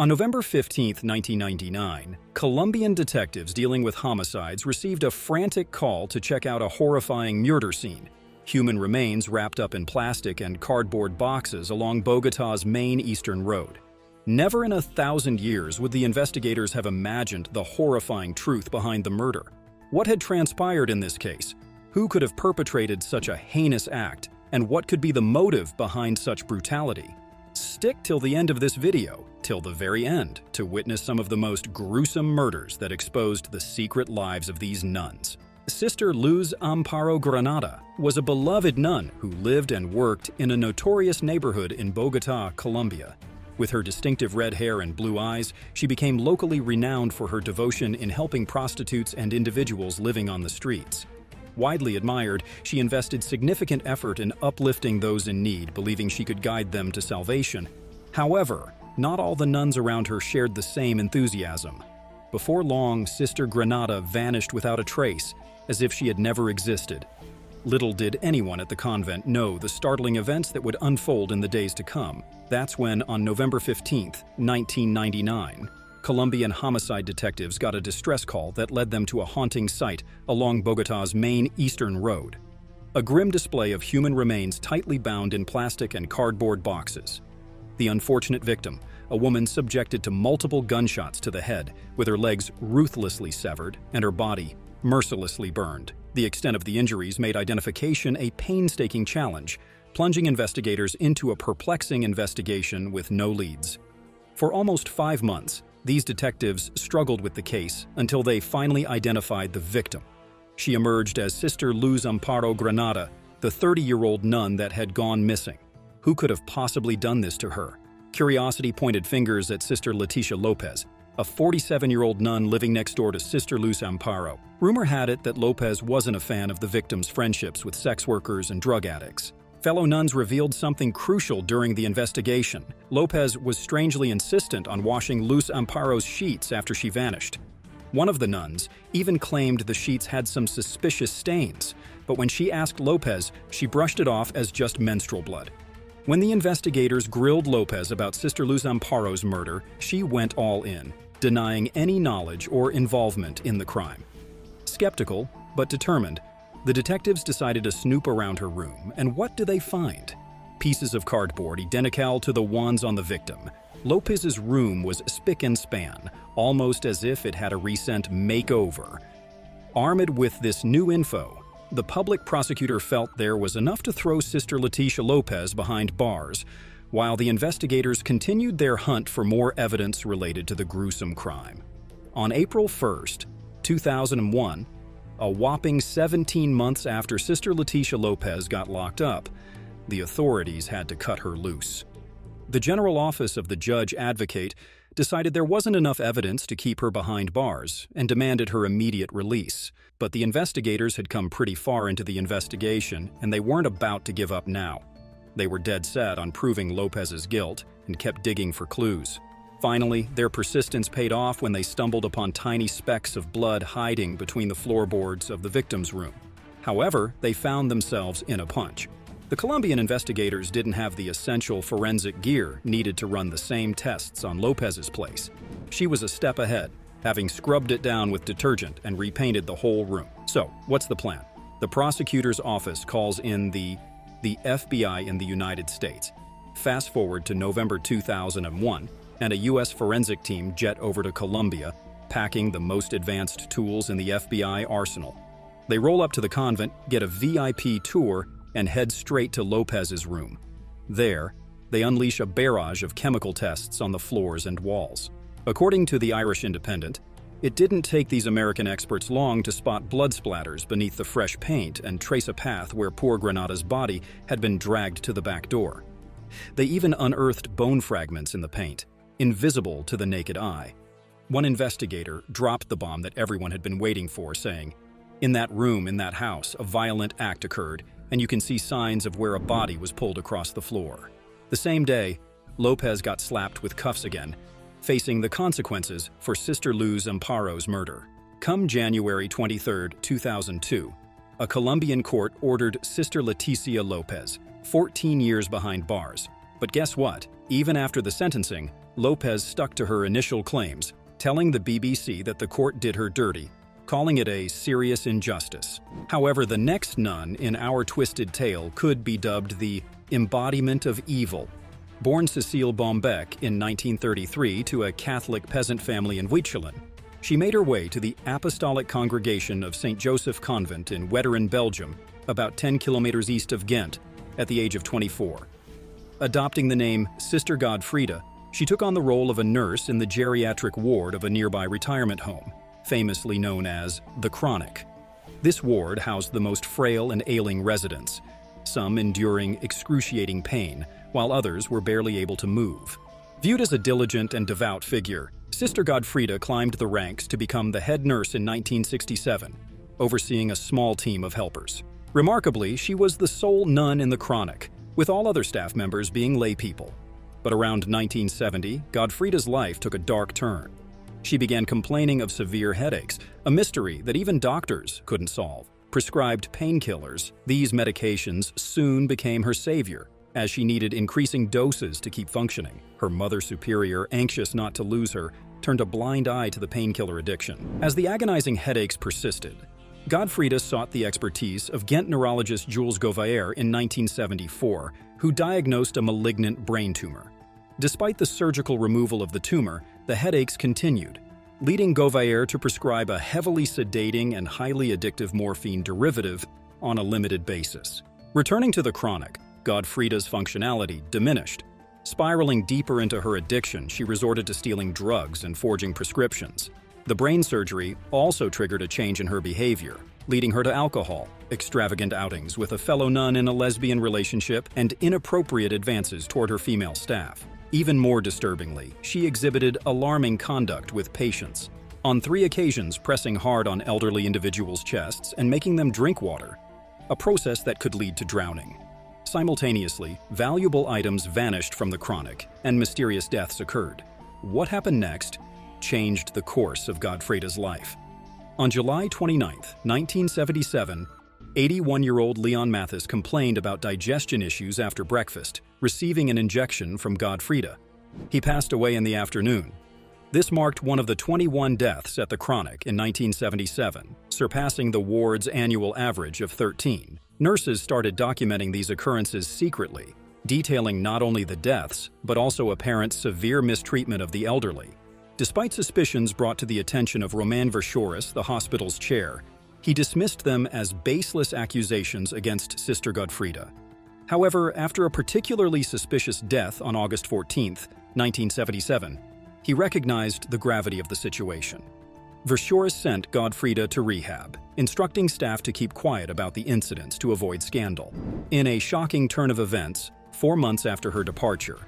On November 15, 1999, Colombian detectives dealing with homicides received a frantic call to check out a horrifying murder scene. Human remains wrapped up in plastic and cardboard boxes along Bogotá's main eastern road. Never in 1,000 years would the investigators have imagined the horrifying truth behind the murder. What had transpired in this case? Who could have perpetrated such a heinous act? And what could be the motive behind such brutality? Stick till the end of this video, till the very end, to witness some of the most gruesome murders that exposed the secret lives of these nuns. Sister Luz Amparo Granada was a beloved nun who lived and worked in a notorious neighborhood in Bogotá, Colombia. With her distinctive red hair and blue eyes, she became locally renowned for her devotion in helping prostitutes and individuals living on the streets. Widely admired, she invested significant effort in uplifting those in need, believing she could guide them to salvation. However, not all the nuns around her shared the same enthusiasm. Before long, Sister Granada vanished without a trace, as if she had never existed. Little did anyone at the convent know the startling events that would unfold in the days to come. That's when, on November 15, 1999, Colombian homicide detectives got a distress call that led them to a haunting site along Bogotá's main eastern road. A grim display of human remains tightly bound in plastic and cardboard boxes. The unfortunate victim, a woman subjected to multiple gunshots to the head, with her legs ruthlessly severed and her body mercilessly burned. The extent of the injuries made identification a painstaking challenge, plunging investigators into a perplexing investigation with no leads. For almost 5 months, these detectives struggled with the case until they finally identified the victim. She emerged as Sister Luz Amparo Granada, the 30-year-old nun that had gone missing. Who could have possibly done this to her? Curiosity pointed fingers at Sister Leticia Lopez, a 47-year-old nun living next door to Sister Luz Amparo. Rumor had it that Lopez wasn't a fan of the victim's friendships with sex workers and drug addicts. Fellow nuns revealed something crucial during the investigation. Lopez was strangely insistent on washing Luz Amparo's sheets after she vanished. One of the nuns even claimed the sheets had some suspicious stains, but when she asked Lopez, she brushed it off as just menstrual blood. When the investigators grilled Lopez about Sister Luz Amparo's murder, she went all in, denying any knowledge or involvement in the crime. Skeptical, but determined, the detectives decided to snoop around her room, and what do they find? Pieces of cardboard identical to the ones on the victim. Lopez's room was spick and span, almost as if it had a recent makeover. Armed with this new info, the public prosecutor felt there was enough to throw Sister Leticia Lopez behind bars, while the investigators continued their hunt for more evidence related to the gruesome crime. On April 1, 2001, a whopping 17 months after Sister Leticia Lopez got locked up, the authorities had to cut her loose. The General Office of the Judge Advocate decided there wasn't enough evidence to keep her behind bars and demanded her immediate release. But the investigators had come pretty far into the investigation, and they weren't about to give up now. They were dead set on proving Lopez's guilt and kept digging for clues. Finally, their persistence paid off when they stumbled upon tiny specks of blood hiding between the floorboards of the victim's room. However, they found themselves in a punch. The Colombian investigators didn't have the essential forensic gear needed to run the same tests on Lopez's place. She was a step ahead, having scrubbed it down with detergent and repainted the whole room. So, what's the plan? The prosecutor's office calls in the FBI in the United States. Fast forward to November 2001, and a U.S. forensic team jet over to Colombia, packing the most advanced tools in the FBI arsenal. They roll up to the convent, get a VIP tour, and head straight to Lopez's room. There, they unleash a barrage of chemical tests on the floors and walls. According to the Irish Independent, it didn't take these American experts long to spot blood splatters beneath the fresh paint and trace a path where poor Granada's body had been dragged to the back door. They even unearthed bone fragments in the paint, invisible to the naked eye. One investigator dropped the bomb that everyone had been waiting for, saying, "In that room, in that house, a violent act occurred, and you can see signs of where a body was pulled across the floor." The same day, Lopez got slapped with cuffs again, facing the consequences for Sister Luz Amparo's murder. Come January 23, 2002, a Colombian court ordered Sister Leticia Lopez 14 years behind bars. But guess what? Even after the sentencing, Lopez stuck to her initial claims, telling the BBC that the court did her dirty, calling it a serious injustice. However, the next nun in our twisted tale could be dubbed the embodiment of evil. Born Cécile Bombec in 1933 to a Catholic peasant family in Weechelen, she made her way to the Apostolic Congregation of St. Joseph Convent in Wetteren, Belgium, about 10 kilometers east of Ghent, at the age of 24. Adopting the name Sister Godfrida, she took on the role of a nurse in the geriatric ward of a nearby retirement home, famously known as the Chronic. This ward housed the most frail and ailing residents, some enduring excruciating pain, while others were barely able to move. Viewed as a diligent and devout figure, Sister Godfrida climbed the ranks to become the head nurse in 1967, overseeing a small team of helpers. Remarkably, she was the sole nun in the Chronic, with all other staff members being laypeople. But around 1970, Godfrida's life took a dark turn. She began complaining of severe headaches, a mystery that even doctors couldn't solve. Prescribed painkillers, these medications soon became her savior, as she needed increasing doses to keep functioning. Her mother superior, anxious not to lose her, turned a blind eye to the painkiller addiction. As the agonizing headaches persisted, Godfrida sought the expertise of Ghent neurologist Jules Gauvaer in 1974, who diagnosed a malignant brain tumor. Despite the surgical removal of the tumor, the headaches continued, leading Gauvaer to prescribe a heavily sedating and highly addictive morphine derivative on a limited basis. Returning to the Chronic, Godfrida's functionality diminished. Spiraling deeper into her addiction, she resorted to stealing drugs and forging prescriptions. The brain surgery also triggered a change in her behavior, leading her to alcohol, extravagant outings with a fellow nun in a lesbian relationship, and inappropriate advances toward her female staff. Even more disturbingly, she exhibited alarming conduct with patients, on 3 occasions pressing hard on elderly individuals' chests and making them drink water, a process that could lead to drowning. Simultaneously, valuable items vanished from the Chronic, and mysterious deaths occurred. What happened next changed the course of Godfrida's life. On July 29, 1977, 81-year-old Leon Mathis complained about digestion issues after breakfast, receiving an injection from Godfrida. He passed away in the afternoon. This marked one of the 21 deaths at the Chronic in 1977, surpassing the ward's annual average of 13. Nurses started documenting these occurrences secretly, detailing not only the deaths, but also apparent severe mistreatment of the elderly. Despite suspicions brought to the attention of Romain Verschoris, the hospital's chair, he dismissed them as baseless accusations against Sister Godfrida. However, after a particularly suspicious death on August 14, 1977, he recognized the gravity of the situation. Verschoris sent Godfrida to rehab, instructing staff to keep quiet about the incidents to avoid scandal. In a shocking turn of events, 4 months after her departure,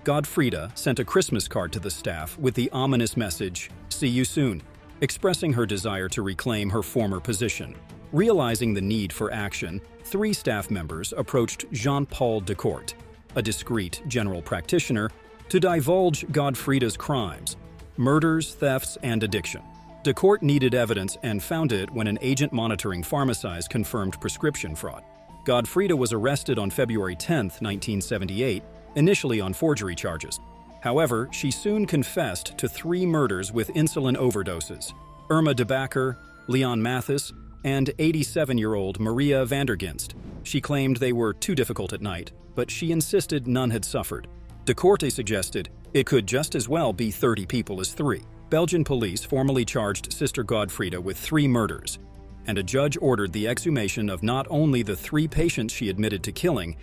Godfrida sent a Christmas card to the staff with the ominous message, "See you soon," expressing her desire to reclaim her former position. Realizing the need for action, 3 staff members approached Jean-Paul Decourt, a discreet general practitioner, to divulge Godfrida's crimes, murders, thefts, and addiction. Decourt needed evidence and found it when an agent monitoring pharmacies confirmed prescription fraud. Godfrida was arrested on February 10, 1978, initially on forgery charges. However, she soon confessed to 3 murders with insulin overdoses: Irma de Backer, Leon Mathis, and 87-year-old Maria Vanderginst. She claimed they were too difficult at night, but she insisted none had suffered. Decourt suggested it could just as well be 30 people as 3. Belgian police formally charged Sister Godfrida with 3 murders, and a judge ordered the exhumation of not only the 3 patients she admitted to killing,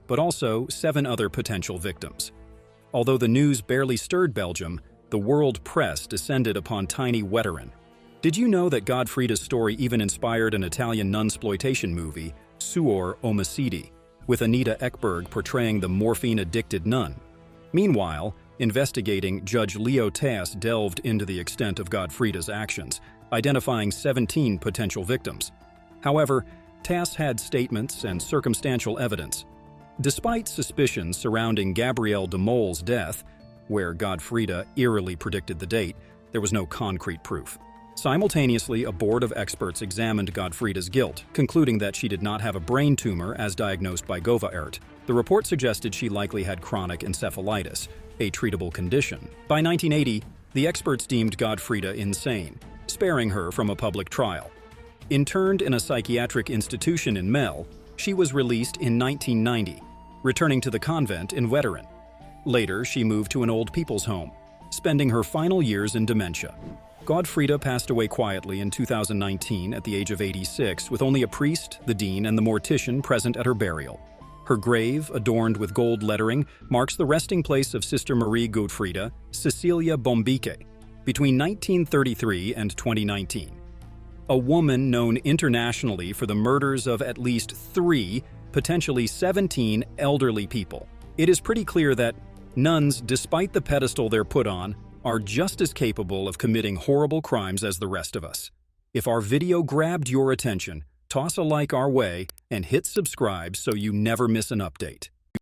but also 7 other potential victims. Although the news barely stirred Belgium, the world press descended upon tiny Wetteren. Did you know that Godfrida's story even inspired an Italian nunsploitation movie, Suor Omicidi, with Anita Ekberg portraying the morphine-addicted nun? Meanwhile, investigating Judge Leo Tass delved into the extent of Godfrida's actions, identifying 17 potential victims. However, Tass had statements and circumstantial evidence. Despite suspicions surrounding Gabrielle de Mole's death, where Godfrida eerily predicted the date, there was no concrete proof. Simultaneously, a board of experts examined Godfrida's guilt, concluding that she did not have a brain tumor as diagnosed by Godfa. The report suggested she likely had chronic encephalitis, a treatable condition. By 1980, the experts deemed Godfrida insane, sparing her from a public trial. Interned in a psychiatric institution in Mel, she was released in 1990, returning to the convent in Veteran. Later, she moved to an old people's home, spending her final years in dementia. Godfrida passed away quietly in 2019 at the age of 86, with only a priest, the dean, and the mortician present at her burial. Her grave, adorned with gold lettering, marks the resting place of Sister Marie Godfrida Cecilia Bombique between 1933 and 2019. A woman known internationally for the murders of at least 3, potentially 17 elderly people. It is pretty clear that nuns, despite the pedestal they're put on, are just as capable of committing horrible crimes as the rest of us. If our video grabbed your attention, toss a like our way and hit subscribe so you never miss an update.